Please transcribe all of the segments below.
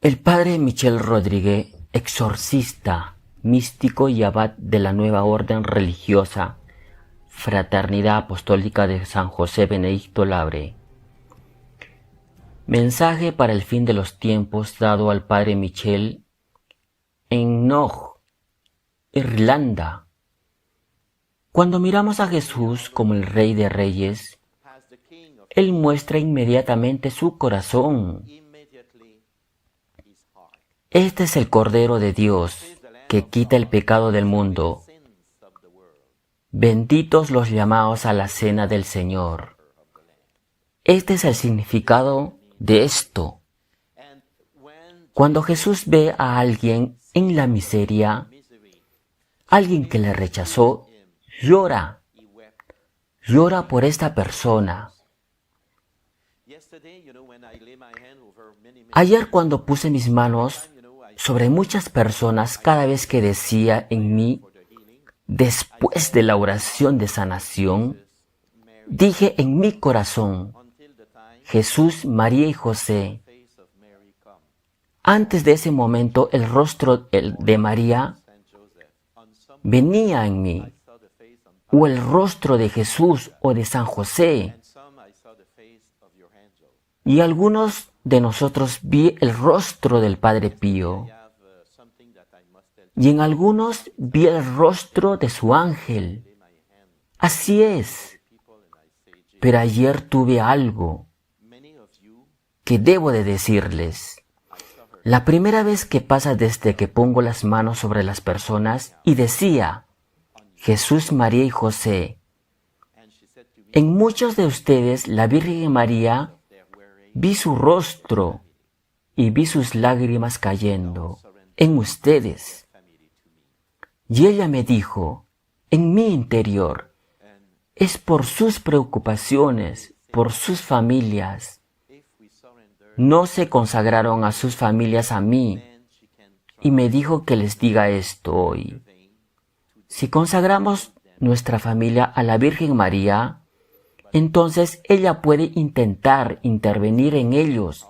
El padre Michel Rodríguez, exorcista, místico y abad de la nueva orden religiosa, Fraternidad Apostólica de San José Benedicto Labre. Mensaje para el fin de los tiempos dado al padre Michel en Knock, Irlanda. Cuando miramos a Jesús como el Rey de Reyes, Él muestra inmediatamente su corazón. Este es el Cordero de Dios que quita el pecado del mundo. Benditos los llamados a la cena del Señor. Este es el significado de esto. Cuando Jesús ve a alguien en la miseria, alguien que le rechazó, llora. Llora por esta persona. Ayer cuando puse mis manos sobre muchas personas, cada vez que decía en mí, después de la oración de sanación, dije en mi corazón, Jesús, María y José. Antes de ese momento, el rostro de María venía en mí, o el rostro de Jesús o de San José. Y algunos de nosotros vi el rostro del Padre Pío. Y en algunos vi el rostro de su ángel. Así es. Pero ayer tuve algo que debo de decirles. La primera vez que pasa desde que pongo las manos sobre las personas y decía, Jesús, María y José. En muchos de ustedes, la Virgen María, vi su rostro y vi sus lágrimas cayendo en ustedes. Y ella me dijo, en mi interior, es por sus preocupaciones, por sus familias. No se consagraron a sus familias a mí. Y me dijo que les diga esto hoy. Si consagramos nuestra familia a la Virgen María, entonces ella puede intentar intervenir en ellos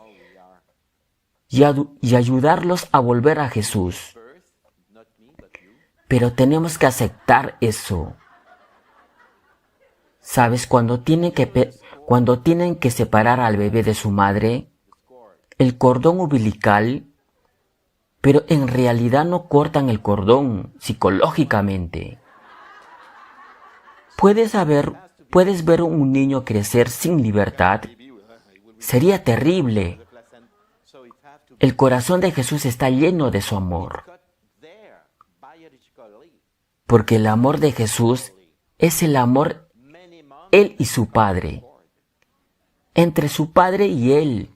y ayudarlos a volver a Jesús. Pero tenemos que aceptar eso. ¿Sabes? Cuando tienen que separar al bebé de su madre, el cordón umbilical, pero en realidad no cortan el cordón psicológicamente. Puedes ver un niño crecer sin libertad. Sería terrible. El corazón de Jesús está lleno de su amor. Porque el amor de Jesús es el amor, Él y su Padre. Entre su Padre y Él.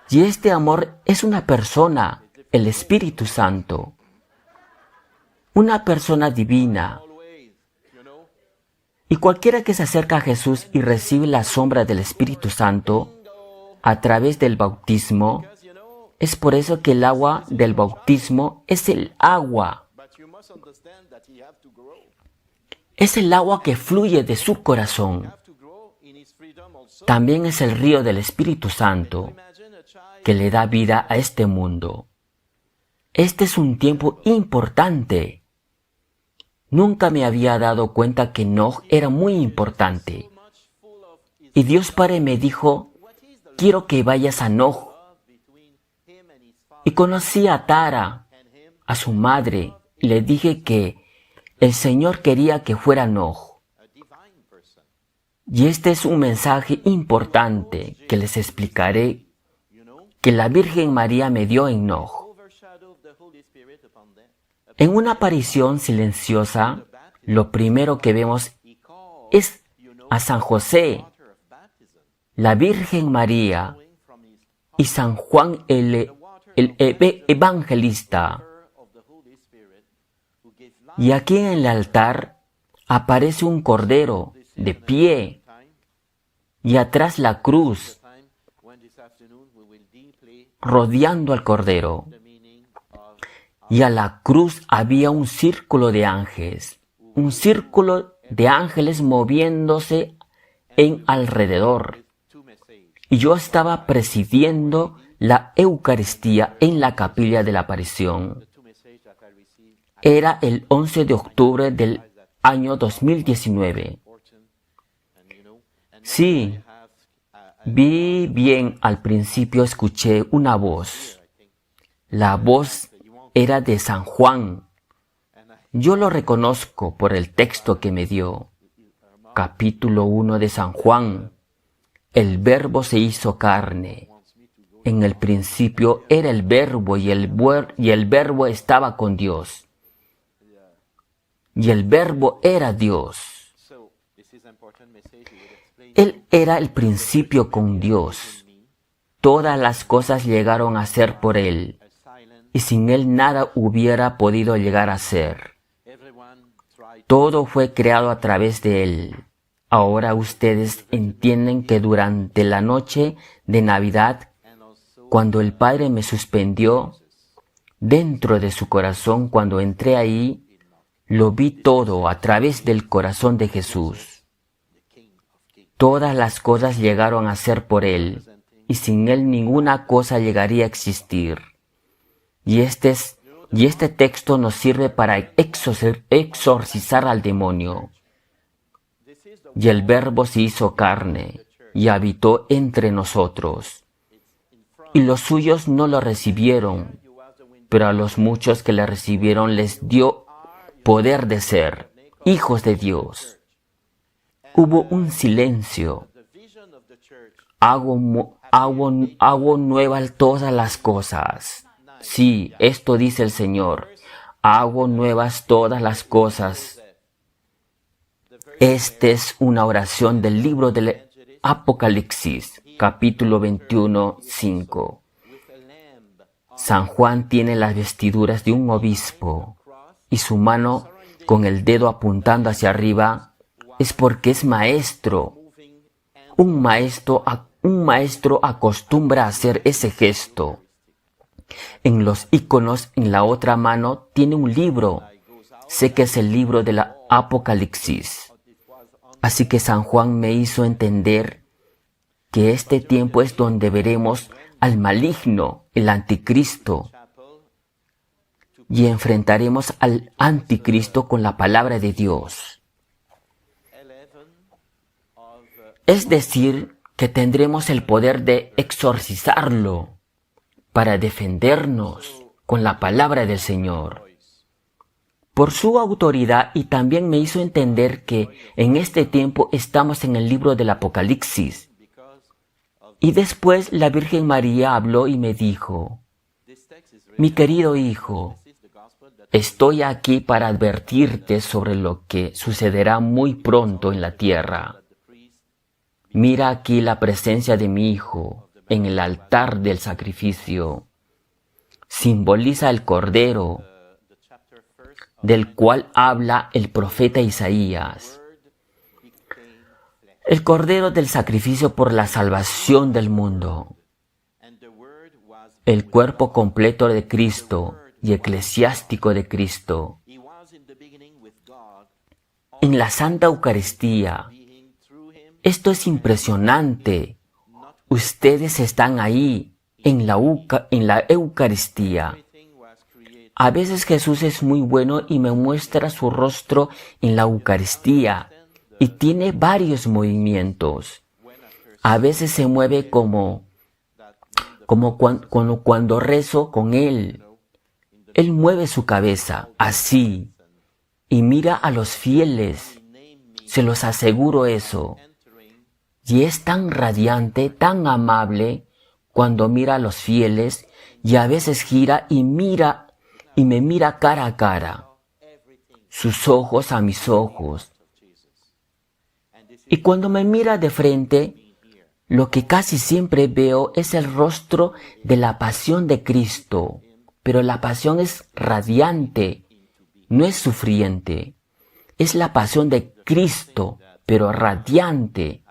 Y este amor es una persona, el Espíritu Santo. Una persona divina. Y cualquiera que se acerca a Jesús y recibe la sombra del Espíritu Santo a través del bautismo, es por eso que el agua del bautismo es el agua. Es el agua que fluye de su corazón. También es el río del Espíritu Santo que le da vida a este mundo. Este es un tiempo importante. Nunca me había dado cuenta que Knock era muy importante. Y Dios Padre me dijo, quiero que vayas a Knock. Y conocí a Tara, a su madre, y le dije que el Señor quería que fuera Knock. Y este es un mensaje importante que les explicaré que la Virgen María me dio en Knock. En una aparición silenciosa, lo primero que vemos es a San José, la Virgen María y San Juan el Evangelista. Y aquí en el altar aparece un cordero de pie y atrás la cruz, rodeando al cordero. Y a la cruz había un círculo de ángeles moviéndose en alrededor. Y yo estaba presidiendo la Eucaristía en la Capilla de la Aparición. Era el 11 de octubre del año 2019. Sí, vi bien al principio, escuché una voz. La voz era de San Juan. Yo lo reconozco por el texto que me dio. Capítulo 1 de San Juan. El Verbo se hizo carne. En el principio era el Verbo y el Verbo estaba con Dios. Y el Verbo era Dios. Él era el principio con Dios. Todas las cosas llegaron a ser por Él, y sin Él nada hubiera podido llegar a ser. Todo fue creado a través de Él. Ahora ustedes entienden que durante la noche de Navidad, cuando el Padre me suspendió, dentro de su corazón, cuando entré ahí, lo vi todo a través del corazón de Jesús. Todas las cosas llegaron a ser por Él, y sin Él ninguna cosa llegaría a existir. Y este texto nos sirve para exorcizar al demonio. Y el Verbo se hizo carne, y habitó entre nosotros. Y los suyos no lo recibieron, pero a los muchos que le recibieron les dio poder de ser hijos de Dios. Hubo un silencio. Hago nuevas todas las cosas. Sí, esto dice el Señor. Hago nuevas todas las cosas. Esta es una oración del libro del Apocalipsis, capítulo 21, 5. San Juan tiene las vestiduras de un obispo y su mano con el dedo apuntando hacia arriba es porque es maestro. Un maestro acostumbra a hacer ese gesto. En los iconos, en la otra mano, tiene un libro. Sé que es el libro del Apocalipsis. Así que San Juan me hizo entender que este tiempo es donde veremos al maligno, el anticristo, y enfrentaremos al anticristo con la palabra de Dios. Es decir, que tendremos el poder de exorcizarlo para defendernos con la palabra del Señor. Por su autoridad, y también me hizo entender que en este tiempo estamos en el libro del Apocalipsis. Y después la Virgen María habló y me dijo: mi querido hijo, estoy aquí para advertirte sobre lo que sucederá muy pronto en la tierra. Mira aquí la presencia de mi hijo en el altar del sacrificio. Simboliza el Cordero, del cual habla el profeta Isaías. El Cordero del sacrificio por la salvación del mundo. El cuerpo completo de Cristo y eclesiástico de Cristo. En la Santa Eucaristía. Esto es impresionante. Ustedes están ahí, en la Eucaristía. A veces Jesús es muy bueno y me muestra su rostro en la Eucaristía y tiene varios movimientos. A veces se mueve como cuando rezo con Él. Él mueve su cabeza así y mira a los fieles. Se los aseguro eso. Y es tan radiante, tan amable cuando mira a los fieles y a veces gira y me mira cara a cara, sus ojos a mis ojos. Y cuando me mira de frente, lo que casi siempre veo es el rostro de la pasión de Cristo, pero la pasión es radiante, no es sufriente. Es la pasión de Cristo, pero radiante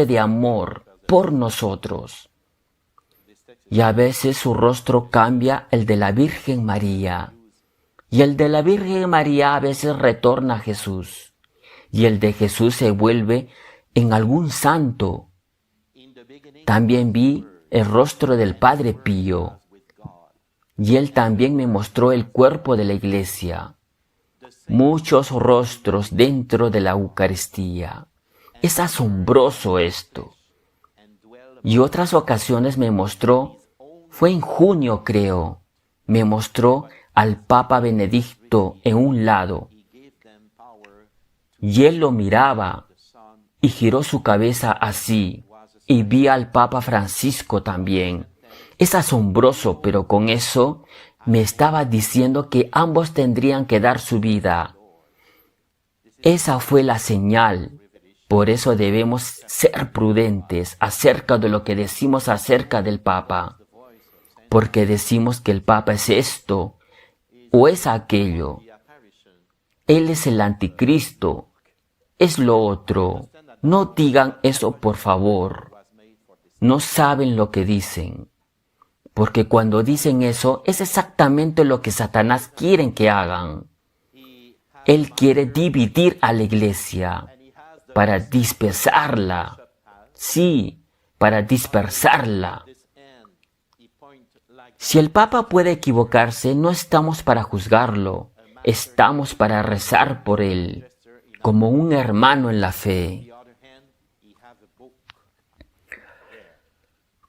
de amor por nosotros. Y a veces su rostro cambia el de la Virgen María. Y el de la Virgen María a veces retorna a Jesús. Y el de Jesús se vuelve en algún santo. También vi el rostro del Padre Pío. Y Él también me mostró el cuerpo de la iglesia. Muchos rostros dentro de la Eucaristía. Es asombroso esto. Y otras ocasiones me mostró, fue en junio creo, me mostró al Papa Benedicto en un lado. Y él lo miraba y giró su cabeza así. Y vi al Papa Francisco también. Es asombroso, pero con eso me estaba diciendo que ambos tendrían que dar su vida. Esa fue la señal. Por eso debemos ser prudentes acerca de lo que decimos acerca del Papa. Porque decimos que el Papa es esto o es aquello. Él es el anticristo, es lo otro. No digan eso, por favor. No saben lo que dicen. Porque cuando dicen eso, es exactamente lo que Satanás quiere que hagan. Él quiere dividir a la iglesia para dispersarla. Sí, para dispersarla. Si el Papa puede equivocarse, no estamos para juzgarlo. Estamos para rezar por él, como un hermano en la fe.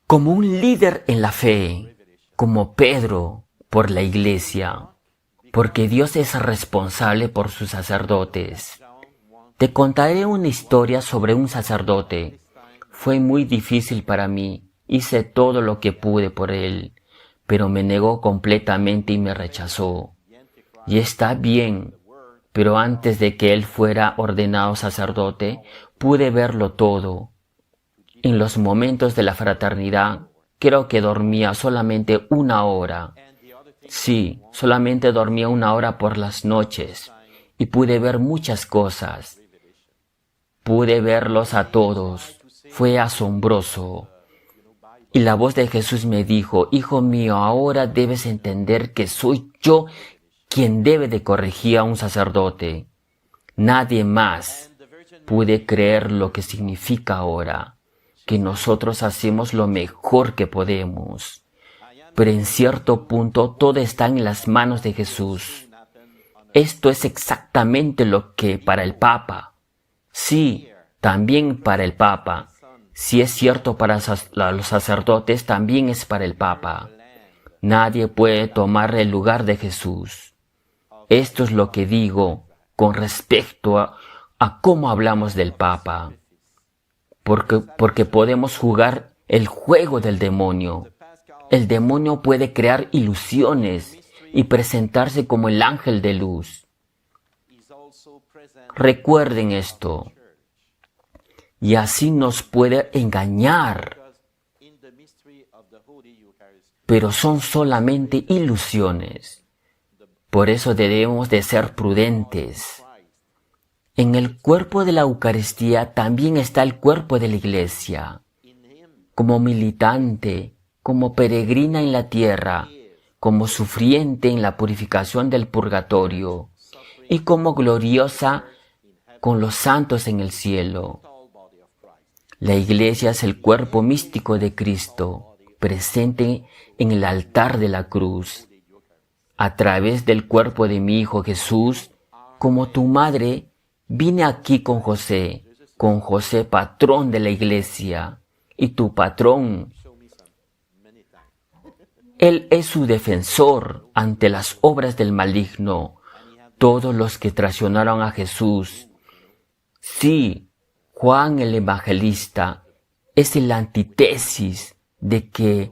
Como un líder en la fe, como Pedro por la iglesia, porque Dios es responsable por sus sacerdotes. Te contaré una historia sobre un sacerdote. Fue muy difícil para mí, hice todo lo que pude por él, pero me negó completamente y me rechazó. Y está bien, pero antes de que él fuera ordenado sacerdote, pude verlo todo. En los momentos de la fraternidad, creo que dormía solamente 1 hora. Sí, solamente dormía 1 hora por las noches y pude ver muchas cosas. Pude verlos a todos. Fue asombroso. Y la voz de Jesús me dijo, hijo mío, ahora debes entender que soy yo quien debe de corregir a un sacerdote. Nadie más. Pude creer lo que significa ahora. Que nosotros hacemos lo mejor que podemos. Pero en cierto punto todo está en las manos de Jesús. Esto es exactamente lo que para el Papa. Sí, también para el Papa. Si es cierto para los sacerdotes, también es para el Papa. Nadie puede tomar el lugar de Jesús. Esto es lo que digo con respecto a cómo hablamos del Papa. Porque podemos jugar el juego del demonio. El demonio puede crear ilusiones y presentarse como el ángel de luz. Recuerden esto. Y así nos puede engañar. Pero son solamente ilusiones. Por eso debemos de ser prudentes. En el cuerpo de la Eucaristía también está el cuerpo de la Iglesia. Como militante, como peregrina en la tierra, como sufriente en la purificación del purgatorio y como gloriosa con los santos en el cielo. La Iglesia es el cuerpo místico de Cristo, presente en el altar de la cruz. A través del cuerpo de mi Hijo Jesús, como tu madre, vine aquí con José patrón de la Iglesia, y tu patrón. Él es su defensor ante las obras del maligno, todos los que traicionaron a Jesús. Sí, Juan el Evangelista es el antítesis de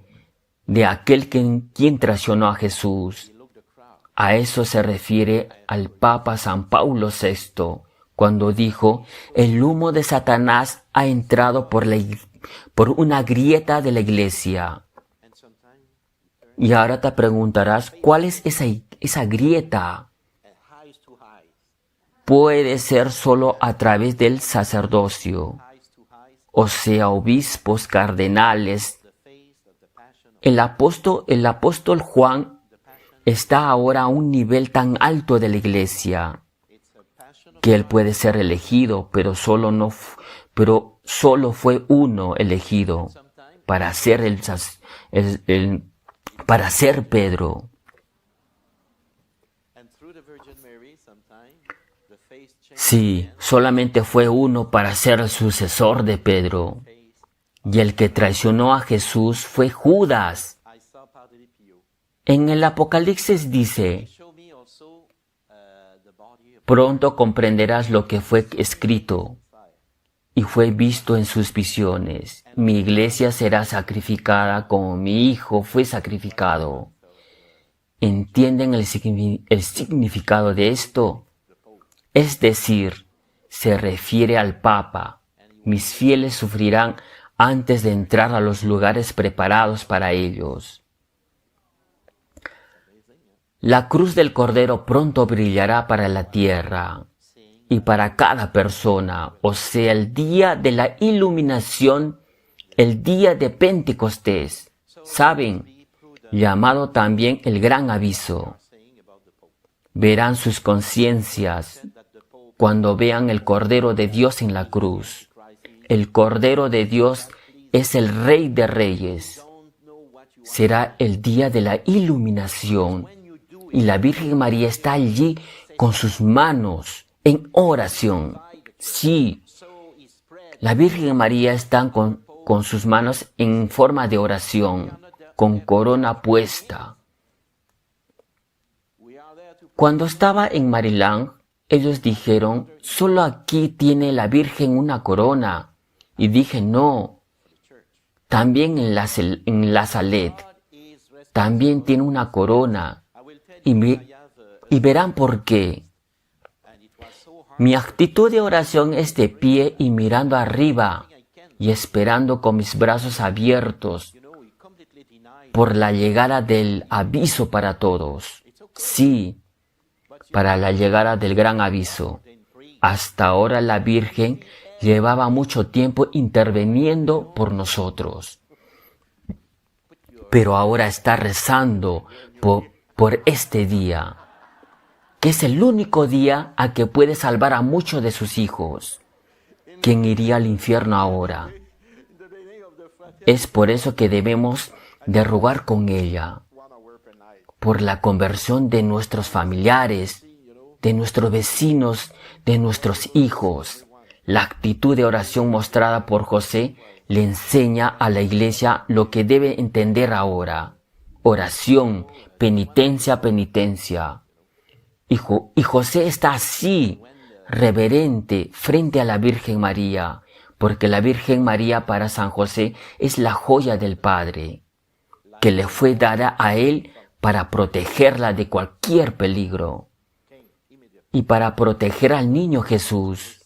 aquel quien traicionó a Jesús. A eso se refiere al Papa San Pablo VI, cuando dijo, el humo de Satanás ha entrado por una grieta de la iglesia. Y ahora te preguntarás, ¿cuál es esa grieta? Puede ser solo a través del sacerdocio, o sea, obispos, cardenales. El apóstol Juan está ahora a un nivel tan alto de la iglesia que él puede ser elegido, pero solo fue uno elegido. para ser para ser Pedro. Sí, solamente fue uno para ser el sucesor de Pedro. Y el que traicionó a Jesús fue Judas. En el Apocalipsis dice: pronto comprenderás lo que fue escrito y fue visto en sus visiones. Mi iglesia será sacrificada como mi hijo fue sacrificado. ¿Entienden el significado de esto? Es decir, se refiere al Papa. Mis fieles sufrirán antes de entrar a los lugares preparados para ellos. La cruz del Cordero pronto brillará para la tierra y para cada persona, o sea, el día de la iluminación, el día de Pentecostés, ¿saben? Llamado también el gran aviso. Verán sus conciencias cuando vean el Cordero de Dios en la cruz. El Cordero de Dios es el Rey de Reyes. Será el día de la iluminación y la Virgen María está allí con sus manos en oración. Sí, la Virgen María está con sus manos en forma de oración, con corona puesta. Cuando estaba en Maryland, ellos dijeron: solo aquí tiene la Virgen una corona. Y dije: no, también en la Salet, también tiene una corona. Y verán por qué. Mi actitud de oración es de pie y mirando arriba y esperando con mis brazos abiertos por la llegada del aviso para todos. Sí, para la llegada del gran aviso. Hasta ahora la Virgen llevaba mucho tiempo interviniendo por nosotros. Pero ahora está rezando por este día, que es el único día a que puede salvar a muchos de sus hijos. ¿Quién iría al infierno ahora? Es por eso que debemos de rogar con ella, por la conversión de nuestros familiares, de nuestros vecinos, de nuestros hijos. La actitud de oración mostrada por José le enseña a la iglesia lo que debe entender ahora. Oración, penitencia, penitencia. Y José está así, reverente, frente a la Virgen María, porque la Virgen María para San José es la joya del Padre, que le fue dada a él para protegerla de cualquier peligro y para proteger al niño Jesús,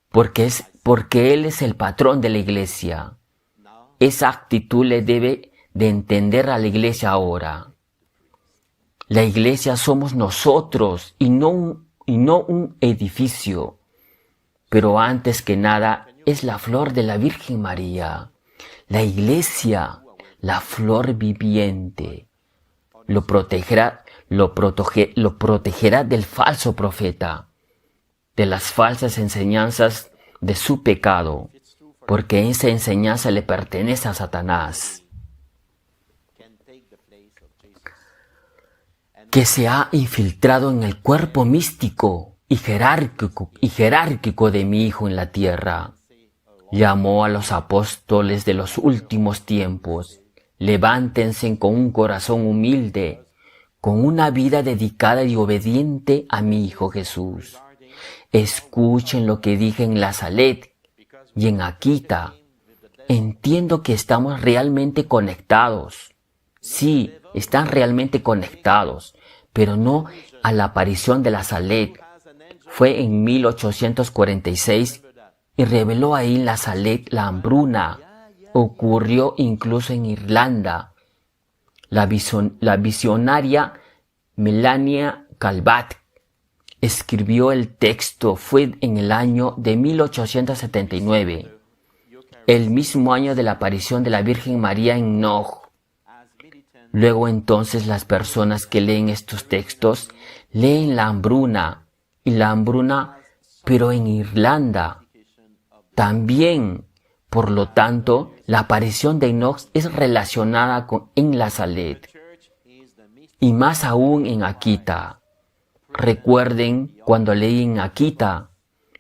porque él es el patrón de la iglesia. Esa actitud le debe de entender a la iglesia ahora. La iglesia somos nosotros y no un edificio. Pero antes que nada es la flor de la Virgen María. La iglesia, la flor viviente, lo protegerá del falso profeta, de las falsas enseñanzas de su pecado, porque esa enseñanza le pertenece a Satanás, que se ha infiltrado en el cuerpo místico y jerárquico de mi Hijo en la tierra. Llamó a los apóstoles de los últimos tiempos: levántense con un corazón humilde, con una vida dedicada y obediente a mi Hijo Jesús. Escuchen lo que dije en la Salet y en Akita. Entiendo que estamos realmente conectados. Sí, están realmente conectados, pero no a la aparición de la Salet. Fue en 1846 y reveló ahí en la Salet la hambruna. Ocurrió incluso en Irlanda. La visionaria Melania Calvat escribió el texto. Fue en el año de 1879, el mismo año de la aparición de la Virgen María en Nog. Luego entonces las personas que leen estos textos leen la hambruna, pero en Irlanda también, Por lo tanto, la aparición de Enoch es relacionada en la Salet y más aún en Akita. Recuerden cuando leí en Akita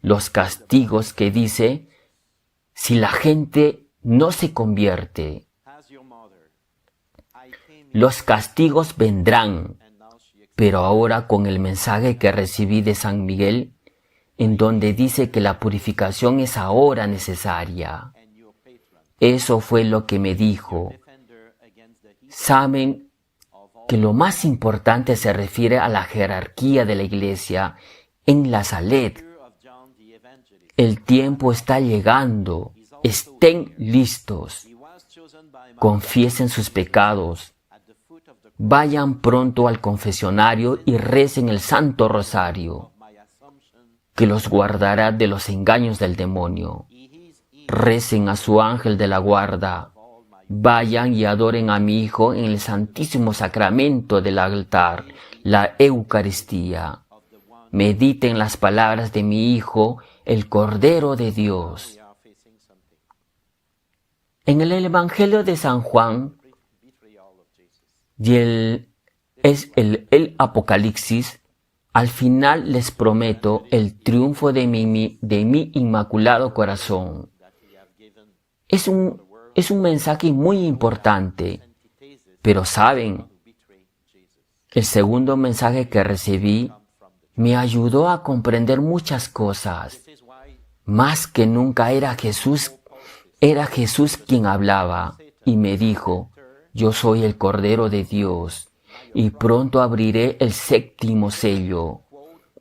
los castigos que dice, si la gente no se convierte, los castigos vendrán. Pero ahora con el mensaje que recibí de San Miguel, en donde dice que la purificación es ahora necesaria. Eso fue lo que me dijo. Saben que lo más importante se refiere a la jerarquía de la Iglesia en la Salet. El tiempo está llegando. Estén listos. Confiesen sus pecados. Vayan pronto al confesionario y recen el Santo Rosario, que los guardará de los engaños del demonio. Recen a su ángel de la guarda. Vayan y adoren a mi Hijo en el Santísimo Sacramento del altar, la Eucaristía. Mediten las palabras de mi Hijo, el Cordero de Dios. En el Evangelio de San Juan y el Apocalipsis, al final les prometo el triunfo de mi inmaculado corazón. Es un mensaje muy importante, pero saben, el segundo mensaje que recibí me ayudó a comprender muchas cosas. Más que nunca era Jesús quien hablaba y me dijo, yo soy el Cordero de Dios y pronto abriré el séptimo sello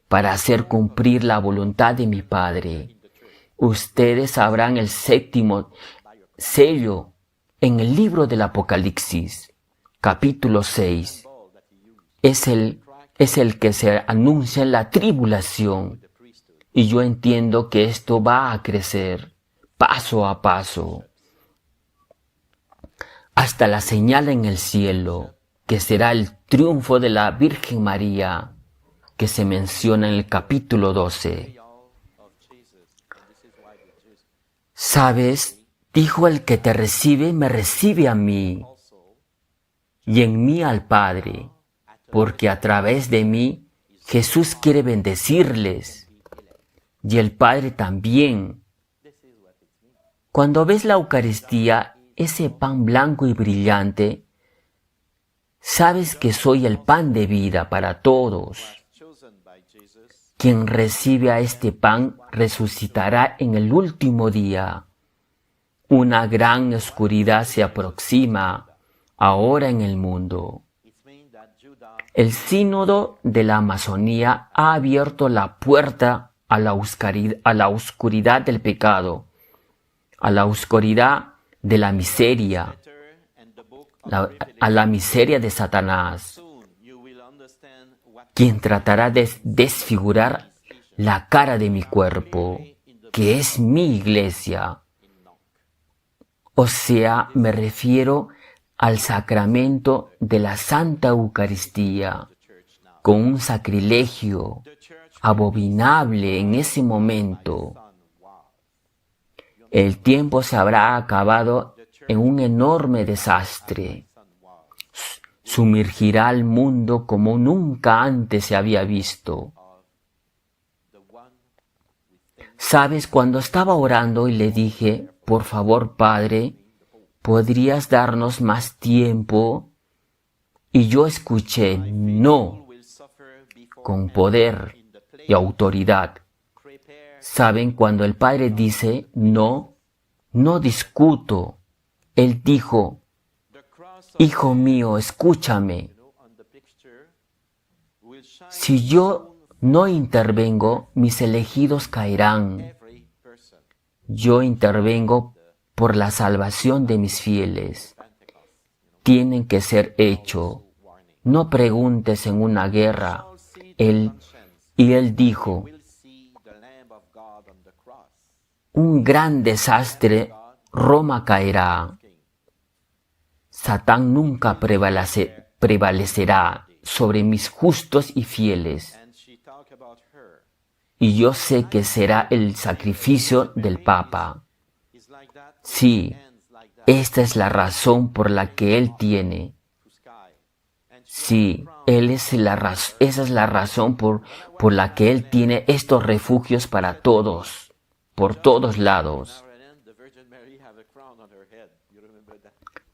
para hacer cumplir la voluntad de mi Padre. Ustedes sabrán el séptimo sello en el libro del Apocalipsis, capítulo 6. Es el que se anuncia en la tribulación. Y yo entiendo que esto va a crecer paso a paso hasta la señal en el cielo, que será el triunfo de la Virgen María, que se menciona en el capítulo 12. ¿Sabes? Dijo, el que te recibe, me recibe a mí, y en mí al Padre, porque a través de mí Jesús quiere bendecirles, y el Padre también. Cuando ves la Eucaristía, ese pan blanco y brillante, sabes que soy el pan de vida para todos. Quien recibe a este pan resucitará en el último día. Una gran oscuridad se aproxima ahora en el mundo. El sínodo de la Amazonía ha abierto la puerta a la oscuridad del pecado, a la oscuridad de la miseria, a la miseria de Satanás, quien tratará de desfigurar la cara de mi cuerpo, que es mi iglesia. O sea, me refiero al sacramento de la Santa Eucaristía, con un sacrilegio abominable en ese momento. El tiempo se habrá acabado en un enorme desastre. Sumergirá al mundo como nunca antes se había visto. ¿Sabes? Cuando estaba orando y le dije, por favor, Padre, ¿podrías darnos más tiempo? Y yo escuché, no, con poder y autoridad. ¿Saben? Cuando el Padre dice, no discuto. Él dijo, Hijo mío, escúchame. Si yo no intervengo, mis elegidos caerán. Yo intervengo por la salvación de mis fieles. Tienen que ser hecho. No preguntes en una guerra. Él dijo, un gran desastre, Roma caerá. Satán nunca prevalecerá sobre mis justos y fieles. Y yo sé que será el sacrificio del Papa. Sí, esta es la razón por la que Él tiene. Sí, esa es la razón por la que Él tiene estos refugios para todos, por todos lados,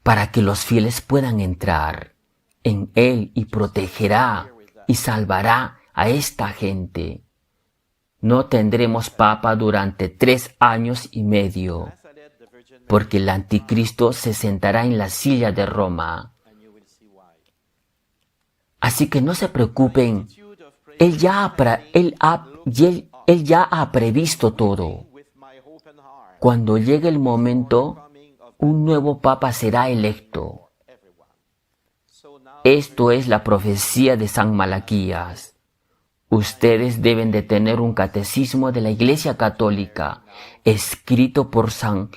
para que los fieles puedan entrar en Él y protegerá y salvará a esta gente. No tendremos papa durante 3 años y medio, porque el anticristo se sentará en la silla de Roma. Así que no se preocupen, Él ya ha previsto todo. Cuando llegue el momento, un nuevo papa será electo. Esto es la profecía de San Malaquías. Ustedes deben de tener un catecismo de la Iglesia Católica, escrito por San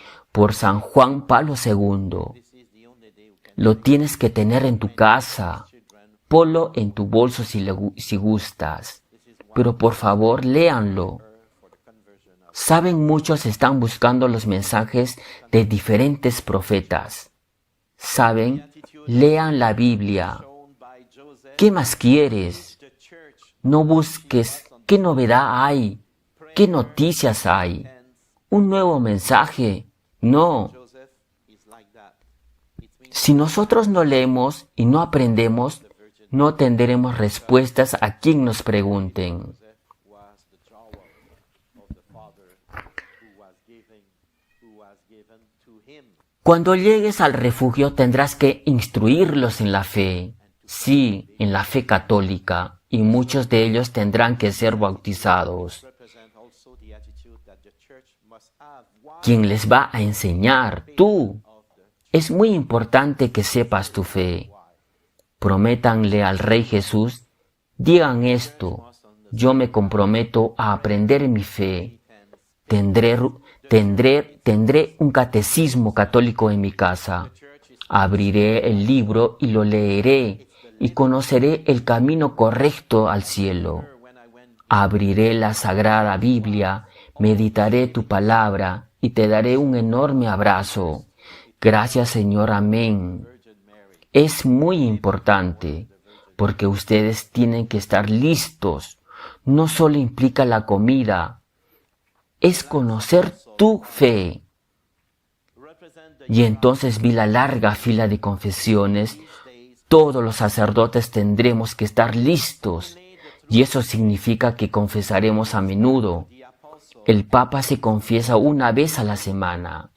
Juan Pablo II. Lo tienes que tener en tu casa. Ponlo en tu bolso si gustas. Pero por favor, léanlo. Saben, muchos están buscando los mensajes de diferentes profetas. Saben, lean la Biblia. ¿Qué más quieres? No busques qué novedad hay, qué noticias hay. ¿Un nuevo mensaje? No. Si nosotros no leemos y no aprendemos, no tendremos respuestas a quien nos pregunten. Cuando llegues al refugio tendrás que instruirlos en la fe. Sí, en la fe católica, y muchos de ellos tendrán que ser bautizados. ¿Quién les va a enseñar? Tú. Es muy importante que sepas tu fe. Prométanle al Rey Jesús, digan esto: yo me comprometo a aprender mi fe. Tendré un catecismo católico en mi casa. Abriré el libro y lo leeré y conoceré el camino correcto al cielo. Abriré la Sagrada Biblia, meditaré tu palabra y te daré un enorme abrazo. Gracias, Señor, amén. Es muy importante porque ustedes tienen que estar listos. No solo implica la comida, es conocer tu fe. Y entonces vi la larga fila de confesiones. Todos los sacerdotes tendremos que estar listos, y eso significa que confesaremos a menudo. El Papa se confiesa una vez a la semana.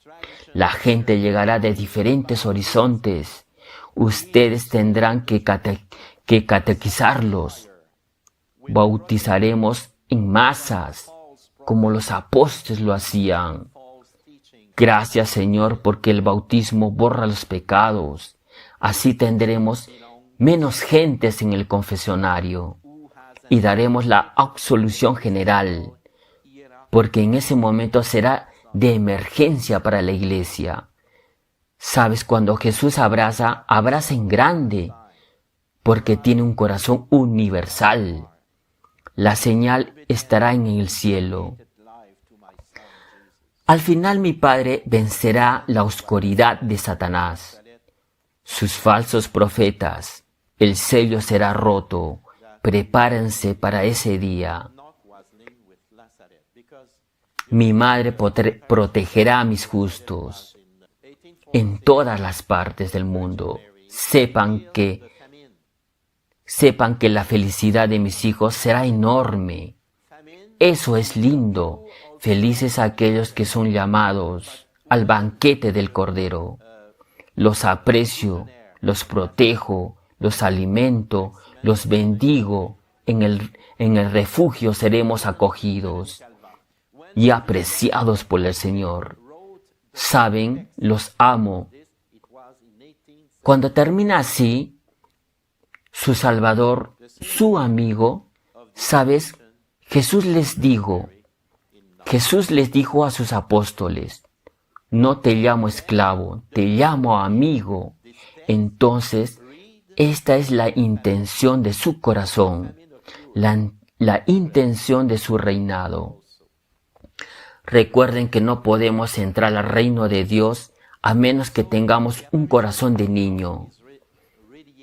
La gente llegará de diferentes horizontes. Ustedes tendrán que catequizarlos. Bautizaremos en masas, como los apóstoles lo hacían. Gracias, Señor, porque el bautismo borra los pecados. Así tendremos menos gentes en el confesionario y daremos la absolución general, porque en ese momento será de emergencia para la iglesia. Sabes, cuando Jesús abraza en grande, porque tiene un corazón universal. La señal estará en el cielo. Al final mi Padre vencerá la oscuridad de Satanás, sus falsos profetas. El sello será roto. Prepárense para ese día. Mi madre protegerá a mis justos en todas las partes del mundo. Sepan que la felicidad de mis hijos será enorme. Eso es lindo. Felices aquellos que son llamados al banquete del Cordero. Los aprecio, los protejo, los alimento, los bendigo. En el refugio seremos acogidos y apreciados por el Señor. Saben, los amo. Cuando termina así, su Salvador, su amigo, ¿sabes? Jesús les dijo a sus apóstoles: no te llamo esclavo, te llamo amigo. Entonces, esta es la intención de su corazón, la intención de su reinado. Recuerden que no podemos entrar al reino de Dios a menos que tengamos un corazón de niño.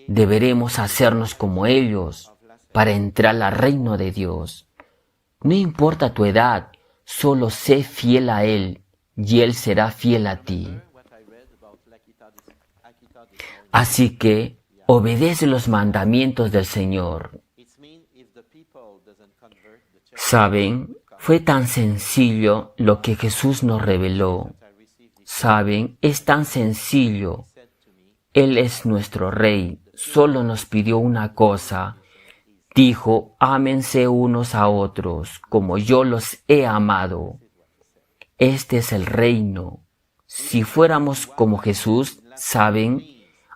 Deberemos hacernos como ellos para entrar al reino de Dios. No importa tu edad, solo sé fiel a Él y Él será fiel a ti. Así que obedece los mandamientos del Señor. ¿Saben? Fue tan sencillo lo que Jesús nos reveló. ¿Saben? Es tan sencillo. Él es nuestro Rey. Solo nos pidió una cosa. Dijo, ámense unos a otros, como yo los he amado. Este es el reino. Si fuéramos como Jesús, ¿saben?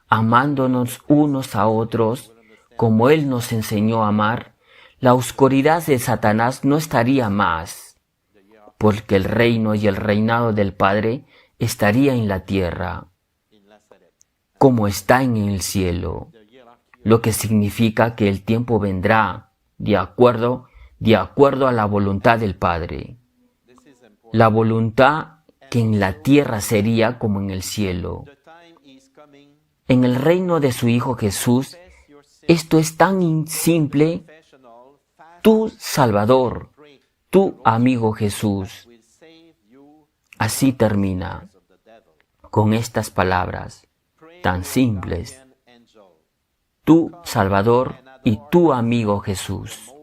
Amándonos unos a otros, como Él nos enseñó a amar, la oscuridad de Satanás no estaría más, porque el reino y el reinado del Padre estaría en la tierra, como está en el cielo, lo que significa que el tiempo vendrá de acuerdo a la voluntad del Padre. La voluntad que en la tierra sería como en el cielo. En el reino de su Hijo Jesús, esto es tan simple. Tu Salvador, tu amigo Jesús. Así termina, con estas palabras tan simples. Tu Salvador y tu amigo Jesús.